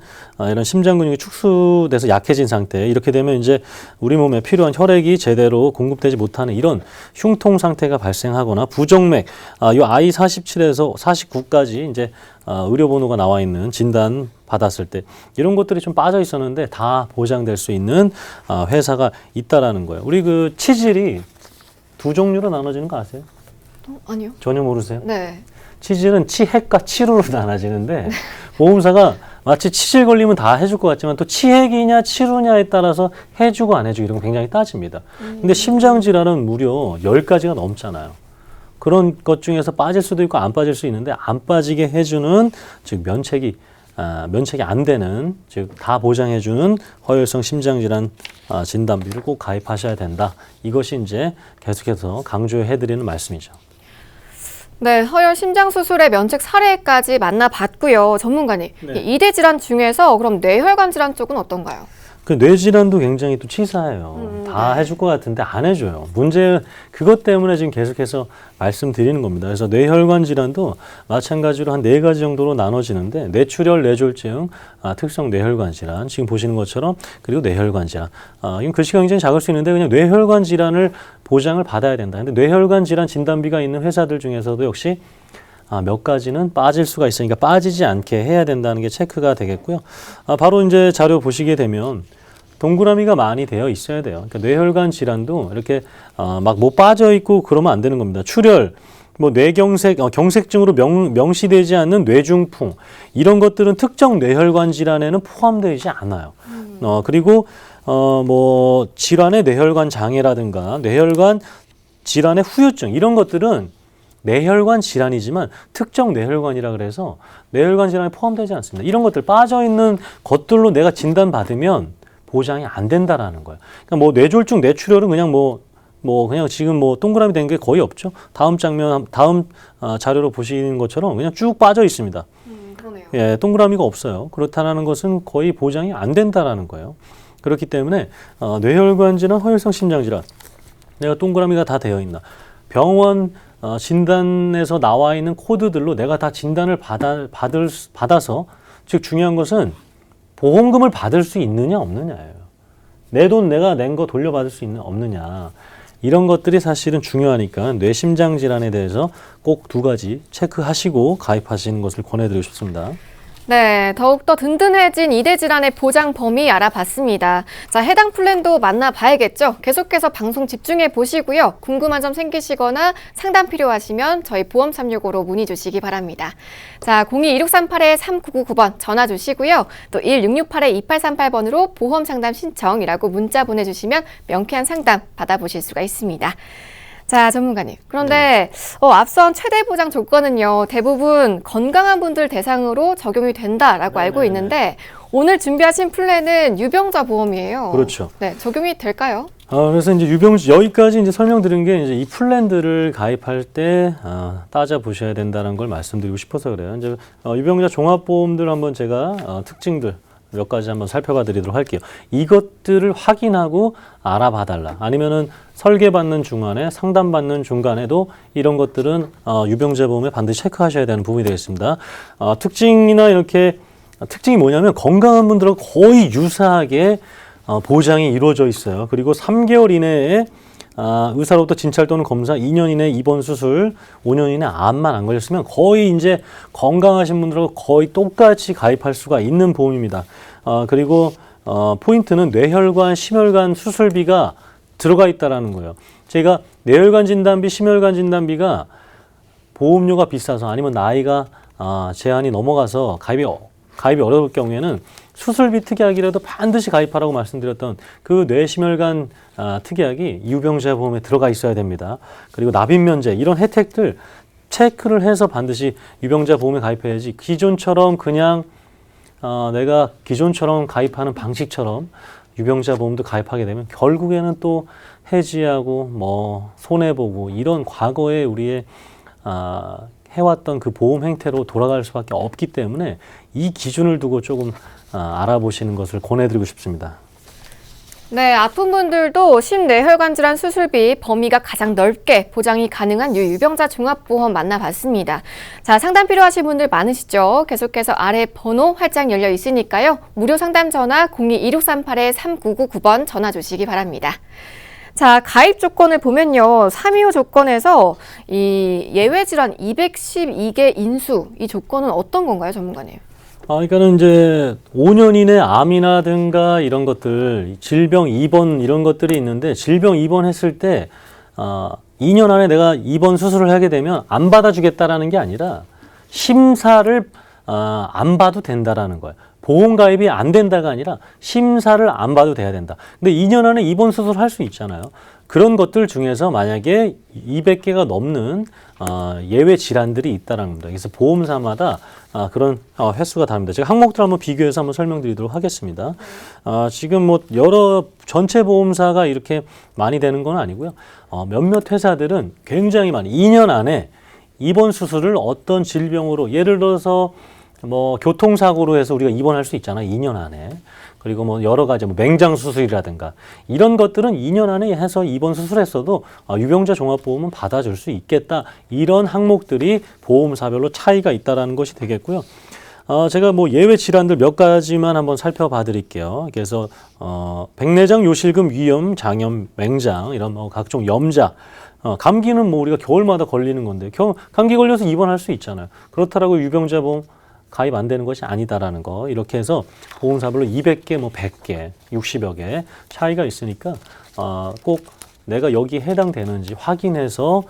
이런 심장 근육이 축소돼서 약해진 상태 이렇게 되면 이제 우리 몸에 필요한 혈액이 제대로 공급되지 못하는 이런 흉통 상태가 발생하거나 부정맥 이 I47에서 49까지 이제 의료 번호가 나와 있는 진단 받았을 때 이런 것들이 좀 빠져 있었는데 다 보장될 수 있는 회사가 있다라는 거예요. 우리 치질이 두 종류로 나눠지는 거 아세요? 아니요. 전혀 모르세요? 네. 치질은 치핵과 치루로 나눠지는데 보험사가 마치 치질 걸리면 다 해줄 것 같지만 또 치핵이냐 치루냐에 따라서 해주고 안 해주고 이런 거 굉장히 따집니다. 근데 심장질환은 무려 10가지가 넘잖아요. 그런 것 중에서 빠질 수도 있고 안 빠질 수 있는데 안 빠지게 해주는 즉 면책이 안 되는 즉 다 보장해주는 허혈성 심장질환 진단비를 꼭 가입하셔야 된다. 이것이 이제 계속해서 강조해드리는 말씀이죠. 네, 허혈 심장 수술의 면책 사례까지 만나봤고요. 전문가님, 네. 이대 질환 중에서 그럼 뇌혈관 질환 쪽은 어떤가요? 뇌질환도 굉장히 또 치사해요. 다 해줄 것 같은데 안 해줘요. 그것 때문에 지금 계속해서 말씀드리는 겁니다. 그래서 뇌혈관 질환도 마찬가지로 한 4가지 정도로 나눠지는데 뇌출혈, 뇌졸중, 특성 뇌혈관 질환, 지금 보시는 것처럼 그리고 뇌혈관 질환. 이건 글씨가 굉장히 작을 수 있는데 그냥 뇌혈관 질환을 보장을 받아야 된다. 근데 뇌혈관 질환 진단비가 있는 회사들 중에서도 역시 몇 가지는 빠질 수가 있으니까 빠지지 않게 해야 된다는 게 체크가 되겠고요. 바로 이제 자료 보시게 되면 동그라미가 많이 되어 있어야 돼요. 그러니까 뇌혈관 질환도 이렇게 막 뭐 빠져 있고 그러면 안 되는 겁니다. 출혈, 뭐 뇌경색, 경색증으로 명시되지 않는 뇌중풍 이런 것들은 특정 뇌혈관 질환에는 포함되지 않아요. 그리고 뭐 질환의 뇌혈관 장애라든가 뇌혈관 질환의 후유증 이런 것들은 뇌혈관 질환이지만 특정 뇌혈관이라 그래서 뇌혈관 질환에 포함되지 않습니다. 이런 것들 빠져있는 것들로 내가 진단받으면 보장이 안 된다라는 거예요. 그러니까 뭐 뇌졸중, 뇌출혈은 그냥 뭐 뭐 그냥 지금 뭐 동그라미 된 게 거의 없죠. 다음 장면, 다음 자료로 보시는 것처럼 그냥 쭉 빠져 있습니다. 그러네요. 예, 동그라미가 없어요. 그렇다는 것은 거의 보장이 안 된다라는 거예요. 그렇기 때문에 뇌혈관 질환, 허혈성 심장 질환, 내가 동그라미가 다 되어 있나? 병원 진단에서 나와 있는 코드들로 내가 다 진단을 받아서, 즉 중요한 것은 보험금을 받을 수 있느냐 없느냐예요. 내 돈 내가 낸 거 돌려받을 수 있느냐 없느냐. 이런 것들이 사실은 중요하니까 뇌심장 질환에 대해서 꼭 두 가지 체크하시고 가입하시는 것을 권해드리고 싶습니다. 네, 더욱더 든든해진 이대 질환의 보장 범위 알아봤습니다. 자, 해당 플랜도 만나봐야겠죠? 계속해서 방송 집중해 보시고요. 궁금한 점 생기시거나 상담 필요하시면 저희 보험 365로 문의 주시기 바랍니다. 자, 02-2638-3999번 전화 주시고요. 또 1668-2838번으로 보험 상담 신청이라고 문자 보내주시면 명쾌한 상담 받아보실 수가 있습니다. 자, 전문가님. 그런데 앞선 최대 보장 조건은요, 대부분 건강한 분들 대상으로 적용이 된다라고 알고 있는데 오늘 준비하신 플랜은 유병자 보험이에요. 그렇죠. 네, 적용이 될까요? 그래서 이제 여기까지 이제 설명드린 게 이제 이 플랜들을 가입할 때 따져 보셔야 된다는 걸 말씀드리고 싶어서 그래요. 이제 유병자 종합보험들 한번 제가 특징들 몇 가지 한번 살펴봐 드리도록 할게요. 이것들을 확인하고 알아봐 달라. 아니면은 설계받는 중간에 상담받는 중간에도 이런 것들은 유병자 보험에 반드시 체크하셔야 되는 부분이 되겠습니다. 특징이나 이렇게 특징이 뭐냐면 건강한 분들하고 거의 유사하게 보장이 이루어져 있어요. 그리고 3개월 이내에 의사로부터 진찰 또는 검사, 2년 이내 입원 수술, 5년 이내 암만 안 걸렸으면 거의 이제 건강하신 분들하고 거의 똑같이 가입할 수가 있는 보험입니다. 그리고 포인트는 뇌혈관, 심혈관 수술비가 들어가 있다라는 거예요. 제가 뇌혈관 진단비, 심혈관 진단비가 보험료가 비싸서 아니면 나이가 제한이 넘어가서 가입이 어려울 경우에는 수술비 특약이라도 반드시 가입하라고 말씀드렸던 그 뇌심혈관 특약이 유병자 보험에 들어가 있어야 됩니다. 그리고 납입면제 이런 혜택들 체크를 해서 반드시 유병자 보험에 가입해야지 기존처럼 그냥 내가 기존처럼 가입하는 방식처럼 유병자 보험도 가입하게 되면 결국에는 또 해지하고 뭐 손해보고 이런 과거에 우리의 해왔던 그 보험 행태로 돌아갈 수밖에 없기 때문에 이 기준을 두고 조금 알아보시는 것을 권해드리고 싶습니다. 네, 아픈 분들도 심뇌혈관 질환 수술비 범위가 가장 넓게 보장이 가능한 유병자 종합보험 만나봤습니다. 자, 상담 필요하신 분들 많으시죠? 계속해서 아래 번호 활짝 열려 있으니까요. 무료 상담 전화 02-2638-3999번 전화 주시기 바랍니다. 자, 가입 조건을 보면요. 325 조건에서 이 예외 질환 212개 인수, 이 조건은 어떤 건가요, 전문가님? 그러니까는 이제 5년 이내 암이라든가 이런 것들, 질병 입원 이런 것들이 있는데 질병 입원했을 때 2년 안에 내가 입원 수술을 하게 되면 안 받아주겠다라는 게 아니라 심사를 안 봐도 된다라는 거예요. 보험 가입이 안 된다가 아니라 심사를 안 봐도 돼야 된다. 근데 2년 안에 입원 수술을 할 수 있잖아요. 그런 것들 중에서 만약에 200개가 넘는 예외 질환들이 있다는 겁니다. 그래서 보험사마다 그런 횟수가 다릅니다. 제가 항목들 한번 비교해서 한번 설명드리도록 하겠습니다. 지금 뭐 여러 전체 보험사가 이렇게 많이 되는 건 아니고요. 몇몇 회사들은 굉장히 많이 2년 안에 입원 수술을 어떤 질병으로 예를 들어서 뭐 교통사고로 해서 우리가 입원할 수 있잖아요. 2년 안에. 그리고 뭐 여러 가지 뭐 맹장 수술이라든가 이런 것들은 2년 안에 해서 입원 수술했어도 유병자 종합보험은 받아줄 수 있겠다. 이런 항목들이 보험사별로 차이가 있다라는 것이 되겠고요. 제가 뭐 예외 질환들 몇 가지만 한번 살펴봐 드릴게요. 그래서 백내장, 요실금, 위염, 장염, 맹장 이런 뭐 각종 염자 감기는 뭐 우리가 겨울마다 걸리는 건데 감기 걸려서 입원할 수 있잖아요. 그렇다라고 유병자 보험 가입 안 되는 것이 아니다라는 거. 이렇게 해서 보험사별로 200개, 뭐 100개, 60여 개 차이가 있으니까 꼭 내가 여기에 해당되는지 확인해서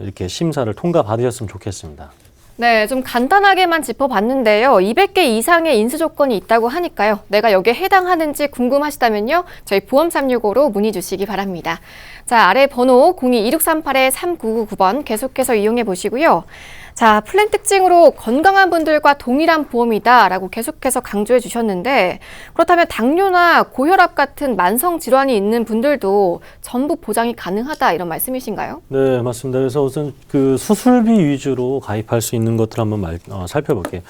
이렇게 심사를 통과받으셨으면 좋겠습니다. 네, 좀 간단하게만 짚어봤는데요. 200개 이상의 인수 조건이 있다고 하니까요. 내가 여기에 해당하는지 궁금하시다면요. 저희 보험 365로 문의 주시기 바랍니다. 자, 아래 번호 02-2638-3999번 계속해서 이용해 보시고요. 자, 플랜 특징으로 건강한 분들과 동일한 보험이다라고 계속해서 강조해 주셨는데 그렇다면 당뇨나 고혈압 같은 만성 질환이 있는 분들도 전부 보장이 가능하다 이런 말씀이신가요? 네, 맞습니다. 그래서 우선 그 수술비 위주로 가입할 수 있는 것들 한번 살펴볼게요.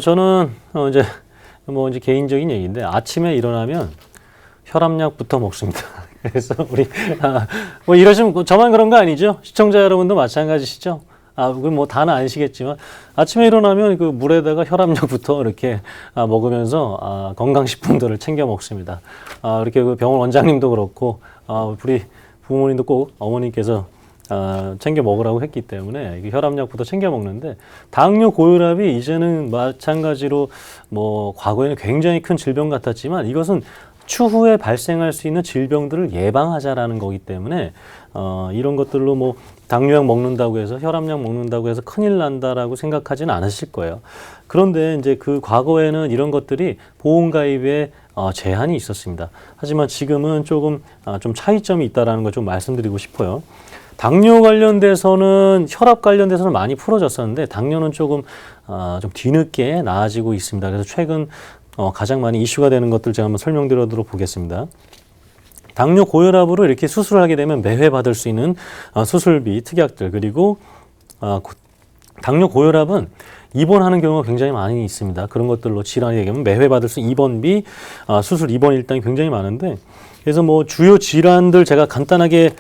저는 이제 개인적인 얘기인데 아침에 일어나면 혈압약부터 먹습니다. 그래서 우리 뭐 이러시면 저만 그런 거 아니죠? 시청자 여러분도 마찬가지시죠? 그건 뭐 다는 아니시겠지만 아침에 일어나면 그 물에다가 혈압약부터 이렇게 먹으면서 건강식품들을 챙겨 먹습니다. 이렇게 그 병원 원장님도 그렇고 우리 부모님도 꼭 어머니께서 챙겨 먹으라고 했기 때문에 혈압약부터 챙겨 먹는데 당뇨 고혈압이 이제는 마찬가지로 뭐 과거에는 굉장히 큰 질병 같았지만 이것은 추후에 발생할 수 있는 질병들을 예방하자라는 거기 때문에 이런 것들로 뭐 당뇨약 먹는다고 해서 혈압약 먹는다고 해서 큰일 난다라고 생각하지는 않으실 거예요. 그런데 이제 그 과거에는 이런 것들이 보험 가입에 제한이 있었습니다. 하지만 지금은 조금 좀 차이점이 있다라는 걸 좀 말씀드리고 싶어요. 당뇨 관련돼서는 혈압 관련돼서는 많이 풀어졌었는데 당뇨는 조금 좀 뒤늦게 나아지고 있습니다. 그래서 최근 가장 많이 이슈가 되는 것들 제가 한번 설명드리도록 보겠습니다. 당뇨 고혈압으로 이렇게 수술을 하게 되면 매회 받을 수 있는 수술비, 특약들 그리고 당뇨 고혈압은 입원하는 경우가 굉장히 많이 있습니다. 그런 것들로 질환이 되면 매회 받을 수 있는 입원비, 수술 입원 일당이 굉장히 많은데 그래서 뭐 주요 질환들 제가 간단하게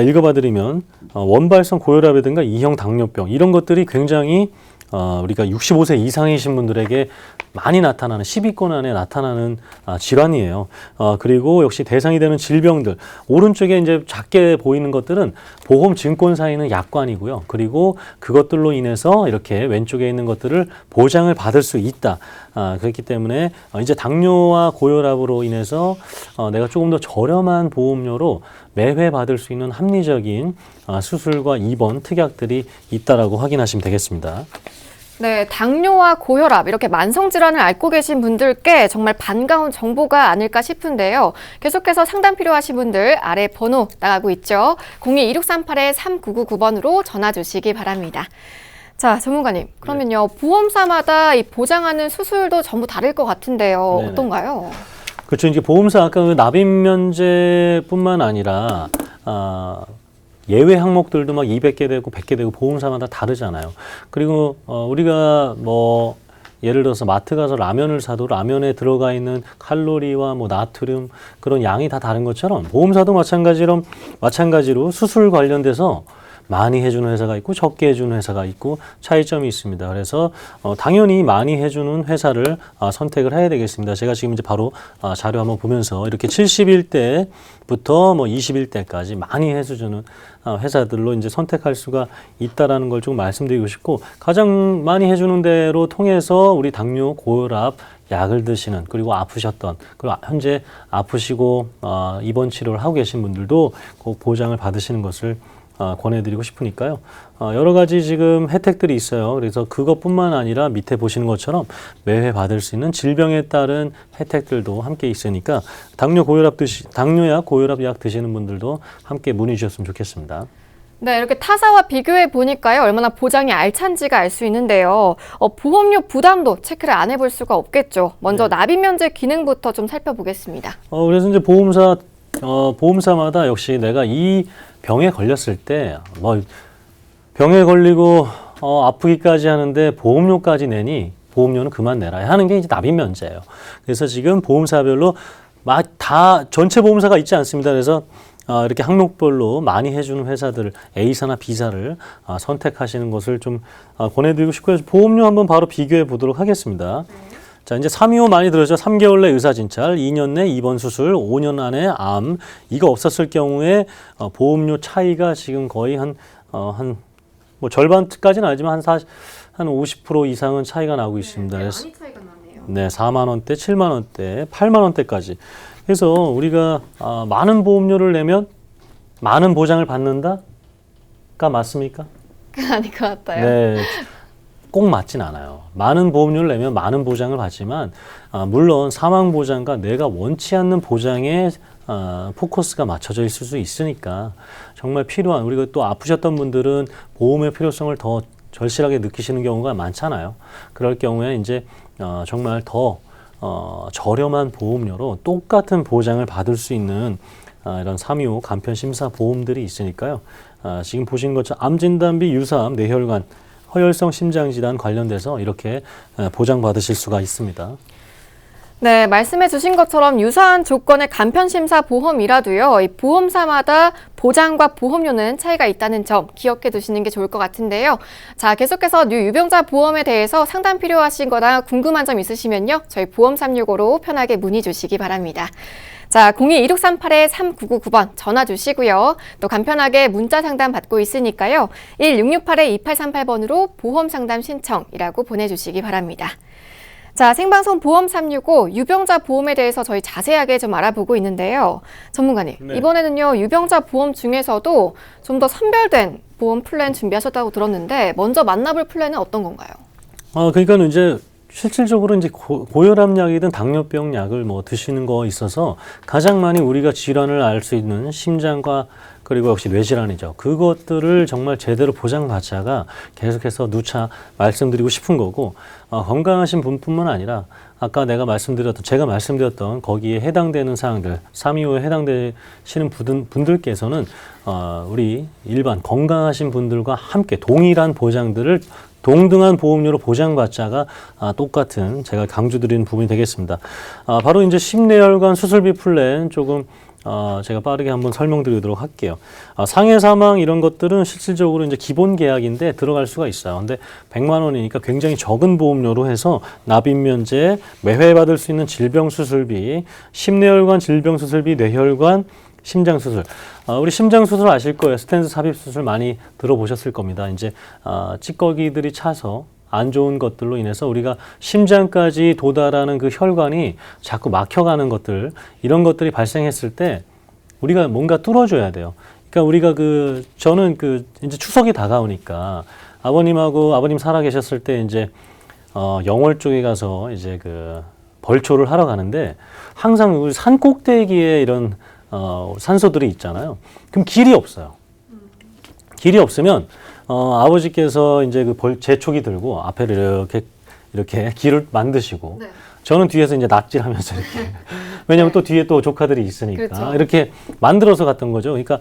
읽어봐드리면 원발성 고혈압이든가 2형 당뇨병 이런 것들이 굉장히 우리가 65세 이상이신 분들에게 많이 나타나는 10위권 안에 나타나는 질환이에요. 그리고 역시 대상이 되는 질병들 오른쪽에 이제 작게 보이는 것들은 보험 증권사에 있는 약관이고요. 그리고 그것들로 인해서 이렇게 왼쪽에 있는 것들을 보장을 받을 수 있다. 그렇기 때문에 이제 당뇨와 고혈압으로 인해서 내가 조금 더 저렴한 보험료로 매회 받을 수 있는 합리적인 수술과 입원 특약들이 있다라고 확인하시면 되겠습니다. 네, 당뇨와 고혈압 이렇게 만성 질환을 앓고 계신 분들께 정말 반가운 정보가 아닐까 싶은데요. 계속해서 상담 필요하신 분들 아래 번호 나가고 있죠. 02-2638-3999번으로 전화 주시기 바랍니다. 자, 전문가님, 그러면요. 보험사마다 이 보장하는 수술도 전부 다를 것 같은데요. 네네. 어떤가요? 그렇죠. 이제 보험사 아까 그 납입 면제뿐만 아니라 예외 항목들도 막 200개 되고 100개 되고 보험사마다 다르잖아요. 그리고 우리가 뭐 예를 들어서 마트 가서 라면을 사도 라면에 들어가 있는 칼로리와 뭐 나트륨 그런 양이 다 다른 것처럼 보험사도 마찬가지로 수술 관련돼서 많이 해주는 회사가 있고 적게 해주는 회사가 있고 차이점이 있습니다. 그래서 당연히 많이 해주는 회사를 선택을 해야 되겠습니다. 제가 지금 이제 바로 자료 한번 보면서 이렇게 71대부터 뭐 21대까지 많이 해주는 회사들로 이제 선택할 수가 있다라는 걸 좀 말씀드리고 싶고 가장 많이 해주는 대로 통해서 우리 당뇨, 고혈압 약을 드시는 그리고 아프셨던 그리고 현재 아프시고 입원 치료를 하고 계신 분들도 꼭 보장을 받으시는 것을 권해드리고 싶으니까요. 여러 가지 지금 혜택들이 있어요. 그래서 그것뿐만 아니라 밑에 보시는 것처럼 매회 받을 수 있는 질병에 따른 혜택들도 함께 있으니까 당뇨약, 고혈압 약 드시는 분들도 함께 문의 주셨으면 좋겠습니다. 네, 이렇게 타사와 비교해 보니까요. 얼마나 보장이 알찬지가 알 수 있는데요. 보험료 부담도 체크를 안 해볼 수가 없겠죠. 먼저 납입 면제 기능부터 좀 살펴보겠습니다. 그래서 이제 보험사마다 역시 내가 이 병에 걸렸을 때 뭐 병에 걸리고 아프기까지 하는데 보험료까지 내니 보험료는 그만 내라 하는 게 이제 납입 면제예요. 그래서 지금 보험사별로 다 전체 보험사가 있지 않습니다. 그래서 이렇게 항목별로 많이 해주는 회사들 A사나 B사를 선택하시는 것을 좀 권해드리고 싶고요. 보험료 한번 바로 비교해 보도록 하겠습니다. 자, 이제 325 많이 들었죠. 3개월 내 의사진찰, 2년 내 입원 수술, 5년 안에 암. 이거 없었을 경우에 보험료 차이가 지금 거의 뭐 절반까지는 아니지만 한 50% 이상은 차이가 나고 있습니다. 그래서 많이 차이가 나네요. 네, 4만 원대, 7만 원대, 8만 원대까지. 그래서 우리가 많은 보험료를 내면 많은 보장을 받는다가 맞습니까? 아닐 것 같아요. 네. 꼭 맞진 않아요. 많은 보험료를 내면 많은 보장을 받지만 물론 사망 보장과 내가 원치 않는 보장에 포커스가 맞춰져 있을 수 있으니까 정말 필요한 우리가 또 아프셨던 분들은 보험의 필요성을 더 절실하게 느끼시는 경우가 많잖아요. 그럴 경우에 이제 정말 더 저렴한 보험료로 똑같은 보장을 받을 수 있는 이런 325 간편 심사 보험들이 있으니까요. 지금 보신 것처럼 암진단비, 유사암, 뇌혈관, 허혈성 심장질환 관련돼서 이렇게 보장받으실 수가 있습니다. 네, 말씀해 주신 것처럼 유사한 조건의 간편심사 보험이라도요, 이 보험사마다 보장과 보험료는 차이가 있다는 점 기억해 두시는 게 좋을 것 같은데요. 자, 계속해서 유병자 보험에 대해서 상담 필요하신 거나 궁금한 점 있으시면요, 저희 보험 365로 편하게 문의 주시기 바랍니다. 자, 02-1668-3999번 전화 주시고요. 또 간편하게 문자 상담 받고 있으니까요. 1668-2838번으로 보험 상담 신청이라고 보내주시기 바랍니다. 자, 생방송 보험 365 유병자 보험에 대해서 저희 자세하게 좀 알아보고 있는데요. 전문가님, 네. 이번에는요, 유병자 보험 중에서도 좀 더 선별된 보험 플랜 준비하셨다고 들었는데, 먼저 만나볼 플랜은 어떤 건가요? 그러니까 이제 실질적으로 이제 고혈압 약이든 당뇨병 약을 뭐 드시는 거 있어서 가장 많이 우리가 질환을 알 수 있는 심장과 그리고 역시 뇌질환이죠. 그것들을 정말 제대로 보장받자가 계속해서 누차 말씀드리고 싶은 거고, 건강하신 분뿐만 아니라 아까 제가 말씀드렸던 거기에 해당되는 사항들, 325에 해당되시는 분들께서는 우리 일반 건강하신 분들과 함께 동일한 보장들을 동등한 보험료로 보장받자가 똑같은 제가 강조드리는 부분이 되겠습니다. 바로 이제 심뇌혈관 수술비 플랜 조금 제가 빠르게 한번 설명드리도록 할게요. 상해 사망 이런 것들은 실질적으로 이제 기본 계약인데 들어갈 수가 있어요. 근데 100만 원이니까 굉장히 적은 보험료로 해서 납입 면제, 매회 받을 수 있는 질병 수술비, 심뇌혈관 질병 수술비, 뇌혈관 심장 수술. 우리 심장 수술 아실 거예요. 스텐트 삽입 수술 많이 들어보셨을 겁니다. 이제 찌꺼기들이 차서 안 좋은 것들로 인해서 우리가 심장까지 도달하는 그 혈관이 자꾸 막혀가는 것들, 이런 것들이 발생했을 때 우리가 뭔가 뚫어줘야 돼요. 그러니까 우리가 저는 이제 추석이 다가오니까 아버님 살아계셨을 때 이제 영월 쪽에 가서 이제 벌초를 하러 가는데 항상 우리 산 꼭대기에 이런 산소들이 있잖아요. 그럼 길이 없어요. 길이 없으면 아버지께서 이제 제초기 들고 앞에를 이렇게 길을 만드시고, 네. 저는 뒤에서 이제 납질하면서 이렇게 왜냐하면 또 뒤에 또 조카들이 있으니까 그렇죠. 이렇게 만들어서 갔던 거죠. 그러니까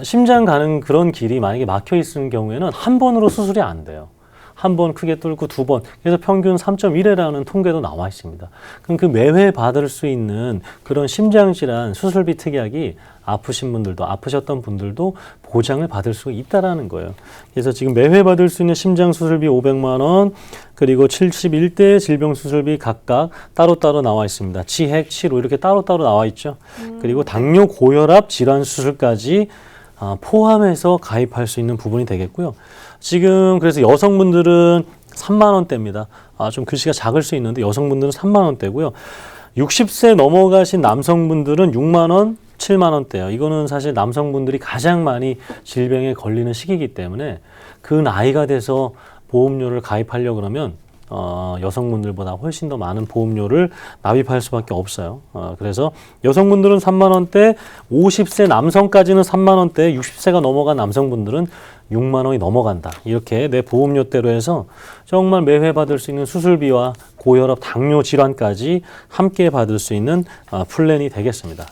심장 가는 그런 길이 만약에 막혀 있는 경우에는 한 번으로 수술이 안 돼요. 한 번 크게 뚫고 두 번, 그래서 평균 3.1회라는 통계도 나와 있습니다. 그럼 그 매회 받을 수 있는 그런 심장질환 수술비 특약이 아프셨던 분들도 보장을 받을 수 있다라는 거예요. 그래서 지금 매회 받을 수 있는 심장 수술비 500만 원, 그리고 71대 질병 수술비 각각 따로따로 나와 있습니다. 치핵, 치로 이렇게 따로따로 나와 있죠. 그리고 당뇨, 고혈압, 질환 수술까지 포함해서 가입할 수 있는 부분이 되겠고요. 지금 그래서 여성분들은 3만 원대입니다. 좀 글씨가 작을 수 있는데 여성분들은 3만 원대고요. 60세 넘어가신 남성분들은 6만 원, 7만 원대예요. 이거는 사실 남성분들이 가장 많이 질병에 걸리는 시기이기 때문에 그 나이가 돼서 보험료를 가입하려고 그러면 여성분들보다 훨씬 더 많은 보험료를 납입할 수밖에 없어요. 그래서 여성분들은 3만 원대, 50세 남성까지는 3만 원대, 60세가 넘어간 남성분들은 6만 원이 넘어간다. 이렇게 내 보험료대로 해서 정말 매회 받을 수 있는 수술비와 고혈압, 당뇨 질환까지 함께 받을 수 있는 플랜이 되겠습니다.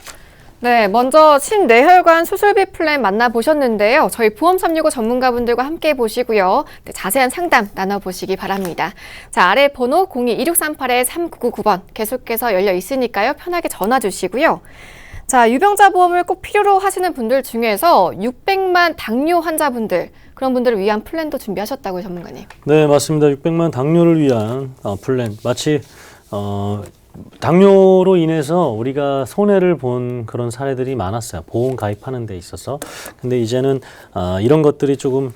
네, 먼저 심뇌혈관 수술비 플랜 만나보셨는데요. 저희 보험 365 전문가분들과 함께 보시고요. 네, 자세한 상담 나눠보시기 바랍니다. 자, 아래 번호 02-1638-3999번 계속해서 열려 있으니까요. 편하게 전화 주시고요. 자, 유병자 보험을 꼭 필요로 하시는 분들 중에서 600만 당뇨 환자분들, 그런 분들을 위한 플랜도 준비하셨다고요, 전문가님. 네, 맞습니다. 600만 당뇨를 위한 플랜. 마치 당뇨로 인해서 우리가 손해를 본 그런 사례들이 많았어요. 보험 가입하는 데 있어서. 근데 이제는 이런 것들이 조금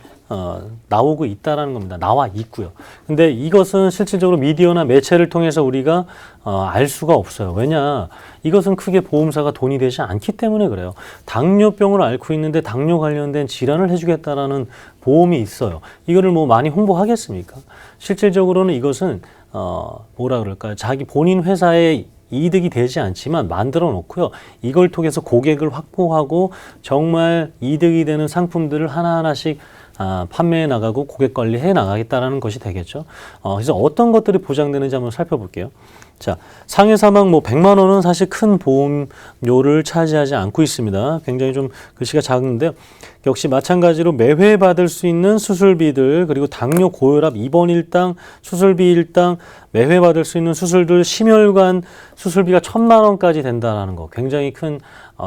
나오고 있다라는 겁니다. 나와 있고요. 근데 이것은 실질적으로 미디어나 매체를 통해서 우리가 알 수가 없어요. 왜냐? 이것은 크게 보험사가 돈이 되지 않기 때문에 그래요. 당뇨병을 앓고 있는데 당뇨 관련된 질환을 해주겠다라는 보험이 있어요. 이거를 뭐 많이 홍보하겠습니까? 실질적으로는 이것은 자기 본인 회사의 이득이 되지 않지만 만들어 놓고요. 이걸 통해서 고객을 확보하고 정말 이득이 되는 상품들을 하나하나씩 판매해 나가고 고객 관리해 나가겠다라는 것이 되겠죠. 그래서 어떤 것들이 보장되는지 한번 살펴볼게요. 자, 상해 사망 100만 원은 사실 큰 보험료를 차지하지 않고 있습니다. 굉장히 좀 글씨가 작은데요. 역시 마찬가지로 매회 받을 수 있는 수술비들, 그리고 당뇨 고혈압 입원 일당, 수술비 일당, 매회 받을 수 있는 수술들, 심혈관 수술비가 1,000만 원까지 된다는 거 굉장히 큰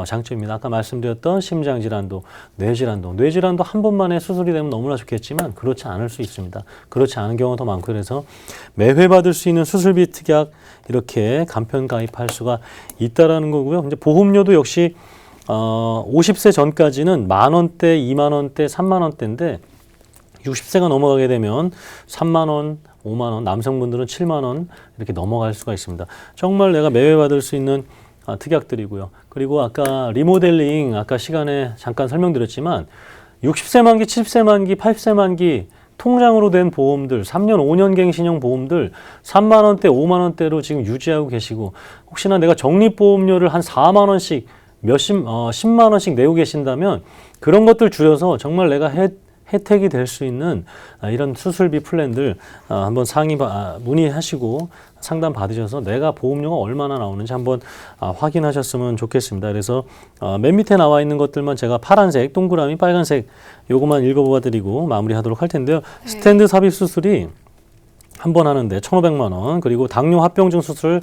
장점입니다. 아까 말씀드렸던 심장질환도, 뇌질환도 한 번만에 수술이 되면 너무나 좋겠지만 그렇지 않을 수 있습니다. 그렇지 않은 경우가 더 많고, 그래서 매회 받을 수 있는 수술비 특약 이렇게 간편 가입할 수가 있다라는 거고요. 이제 보험료도 역시 50세 전까지는 10,000원대, 20,000원대, 30,000원대인데 60세가 넘어가게 되면 30,000원, 50,000원, 남성분들은 70,000원 이렇게 넘어갈 수가 있습니다. 정말 내가 매회 받을 수 있는 특약들이고요. 그리고 아까 리모델링 아까 시간에 잠깐 설명드렸지만 60세 만기, 70세 만기, 80세 만기 통장으로 된 보험들, 3년, 5년 갱신형 보험들 3만 원대, 5만 원대로 지금 유지하고 계시고, 혹시나 내가 적립보험료를 한 4만 원씩 10만 원씩 내고 계신다면 그런 것들 줄여서 정말 내가 혜택이 될 수 있는 이런 수술비 플랜들 한번 문의하시고 상담 받으셔서 내가 보험료가 얼마나 나오는지 한번 확인하셨으면 좋겠습니다. 그래서 맨 밑에 나와 있는 것들만 제가 파란색, 동그라미, 빨간색 요것만 읽어봐 드리고 마무리하도록 할 텐데요. 네. 스텐드 삽입 수술이 한 번 하는데 1,500만 원, 그리고 당뇨 합병증 수술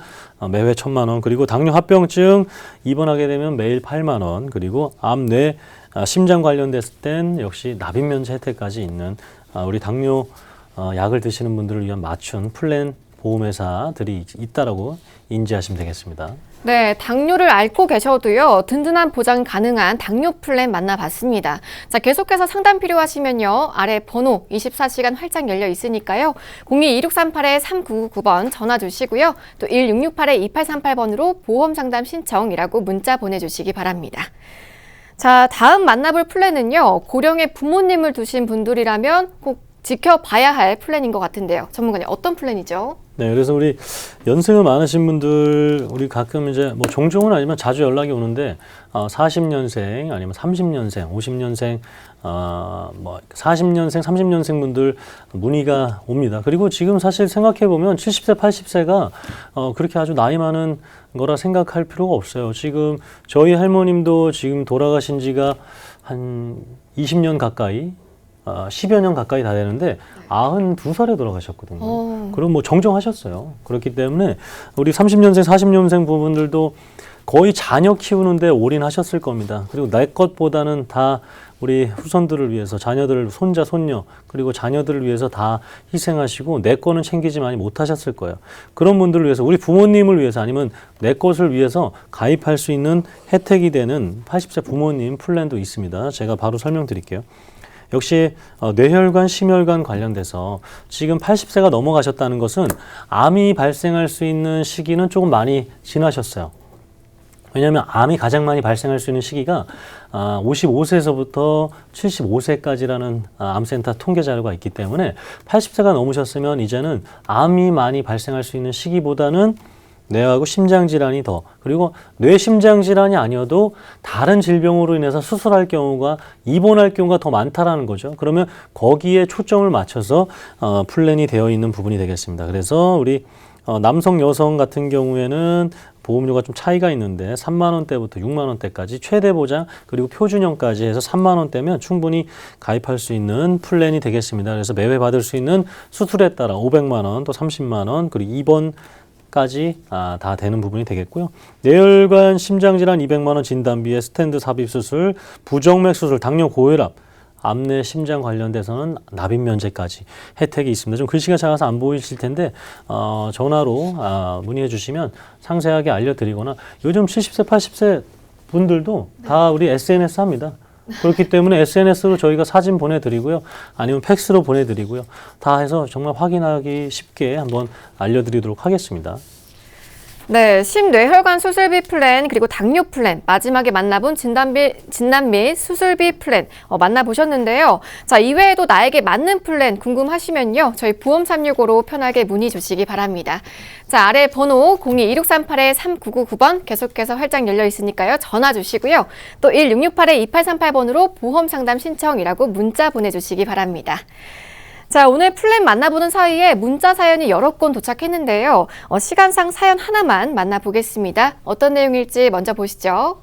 매회 1,000만 원, 그리고 당뇨 합병증 입원하게 되면 매일 8만 원, 그리고 암, 뇌, 심장 관련됐을 땐 역시 납입 면제 혜택까지 있는 우리 당뇨 약을 드시는 분들을 위한 맞춘 플랜 보험회사들이 있다라고 인지하시면 되겠습니다. 네, 당뇨를 앓고 계셔도요, 든든한 보장 가능한 당뇨 플랜 만나봤습니다. 자, 계속해서 상담 필요하시면요, 아래 번호 24시간 활짝 열려 있으니까요, 02-2638-3999번 전화 주시고요, 또 1668-2838번으로 보험 상담 신청이라고 문자 보내주시기 바랍니다. 자, 다음 만나볼 플랜은요, 고령의 부모님을 두신 분들이라면 꼭 지켜봐야 할 플랜인 것 같은데요. 전문가님, 어떤 플랜이죠? 네, 그래서 우리 연세가 많으신 분들, 우리 가끔 이제 뭐 종종은 아니지만 자주 연락이 오는데 40년생 아니면 30년생, 50년생, 뭐 40년생, 30년생 분들 문의가 옵니다. 그리고 지금 사실 생각해 보면 70세, 80세가 그렇게 아주 나이 많은 거라 생각할 필요가 없어요. 지금 저희 할머님도 지금 돌아가신 지가 한 20년 가까이 10여 년 가까이 다 되는데 92살에 돌아가셨거든요. 그럼 뭐 정정하셨어요. 그렇기 때문에 우리 30년생, 40년생 부분들도 거의 자녀 키우는데 올인하셨을 겁니다. 그리고 내 것보다는 다 우리 후손들을 위해서, 자녀들을, 손자, 손녀, 그리고 자녀들을 위해서 다 희생하시고 내 거는 챙기지 많이 못하셨을 거예요. 그런 분들을 위해서, 우리 부모님을 위해서, 아니면 내 것을 위해서 가입할 수 있는 혜택이 되는 80세 부모님 플랜도 있습니다. 제가 바로 설명드릴게요. 역시 뇌혈관, 심혈관 관련돼서 지금 80세가 넘어가셨다는 것은 암이 발생할 수 있는 시기는 조금 많이 지나셨어요. 왜냐하면 암이 가장 많이 발생할 수 있는 시기가 55세에서부터 75세까지라는 암센터 통계 자료가 있기 때문에 80세가 넘으셨으면 이제는 암이 많이 발생할 수 있는 시기보다는 뇌하고 심장질환이 더, 그리고 뇌심장질환이 아니어도 다른 질병으로 인해서 수술할 경우가, 입원할 경우가 더 많다라는 거죠. 그러면 거기에 초점을 맞춰서 플랜이 되어 있는 부분이 되겠습니다. 그래서 우리 남성, 여성 같은 경우에는 보험료가 좀 차이가 있는데 3만 원대부터 6만 원대까지 최대 보장, 그리고 표준형까지 해서 3만 원대면 충분히 가입할 수 있는 플랜이 되겠습니다. 그래서 매회 받을 수 있는 수술에 따라 500만 원, 또 30만 원, 그리고 입원 까지 다 되는 부분이 되겠고요. 뇌혈관 심장질환 200만 원 진단비에 스텐드 삽입 수술, 부정맥 수술, 당뇨 고혈압, 암내 심장 관련돼서는 납입 면제까지 혜택이 있습니다. 좀 글씨가 작아서 안 보이실 텐데 전화로 문의해 주시면 상세하게 알려드리거나, 요즘 70세, 80세 분들도 다 우리 SNS 합니다. 그렇기 때문에 SNS로 저희가 사진 보내드리고요, 아니면 팩스로 보내드리고요, 다 해서 정말 확인하기 쉽게 한번 알려드리도록 하겠습니다. 네, 심뇌혈관 수술비 플랜 그리고 당뇨 플랜 마지막에 만나본 진단 및 수술비 플랜 만나보셨는데요. 자, 이외에도 나에게 맞는 플랜 궁금하시면요. 저희 보험 365로 편하게 문의 주시기 바랍니다. 자, 아래 번호 02-1668-3999번 계속해서 활짝 열려 있으니까요. 전화 주시고요. 또 1668-2838번으로 보험 상담 신청이라고 문자 보내주시기 바랍니다. 자, 오늘 플랜 만나보는 사이에 문자 사연이 여러 건 도착했는데요. 시간상 사연 하나만 만나보겠습니다. 어떤 내용일지 먼저 보시죠.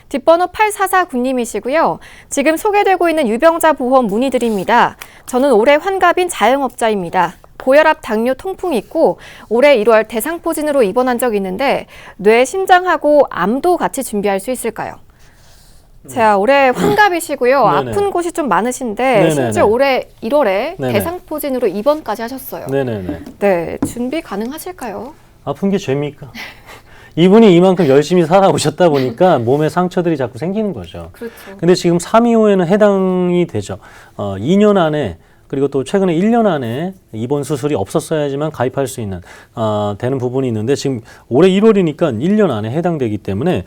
뒷번호 8449님이시고요. 지금 소개되고 있는 유병자 보험 문의드립니다. 저는 올해 환갑인 자영업자입니다. 고혈압, 당뇨, 통풍이 있고 올해 1월 대상포진으로 입원한 적이 있는데 뇌, 심장하고 암도 같이 준비할 수 있을까요? 자, 올해 환갑이시고요. 네네. 아픈 곳이 좀 많으신데 네네네. 심지어 올해 1월에 네네. 대상포진으로 입원까지 하셨어요. 네네네. 네, 준비 가능하실까요? 아픈 게 죄입니까? 이분이 이만큼 열심히 살아오셨다 보니까 몸에 상처들이 자꾸 생기는 거죠. 그렇죠. 근데 지금 325에는 해당이 되죠. 2년 안에 그리고 또 최근에 1년 안에 입원 수술이 없었어야지만 가입할 수 있는 되는 부분이 있는데 지금 올해 1월이니까 1년 안에 해당되기 때문에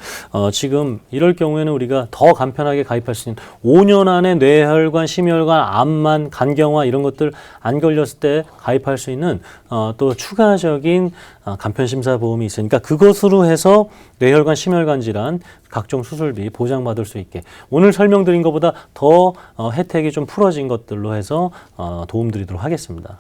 지금 이럴 경우에는 우리가 더 간편하게 가입할 수 있는 5년 안에 뇌혈관, 심혈관, 암만, 간경화 이런 것들 안 걸렸을 때 가입할 수 있는 또 추가적인 간편심사 보험이 있으니까 그것으로 해서 뇌혈관, 심혈관 질환 각종 수술비 보장받을 수 있게 오늘 설명드린 것보다 더 혜택이 좀 풀어진 것들로 해서 도움드리도록 하겠습니다.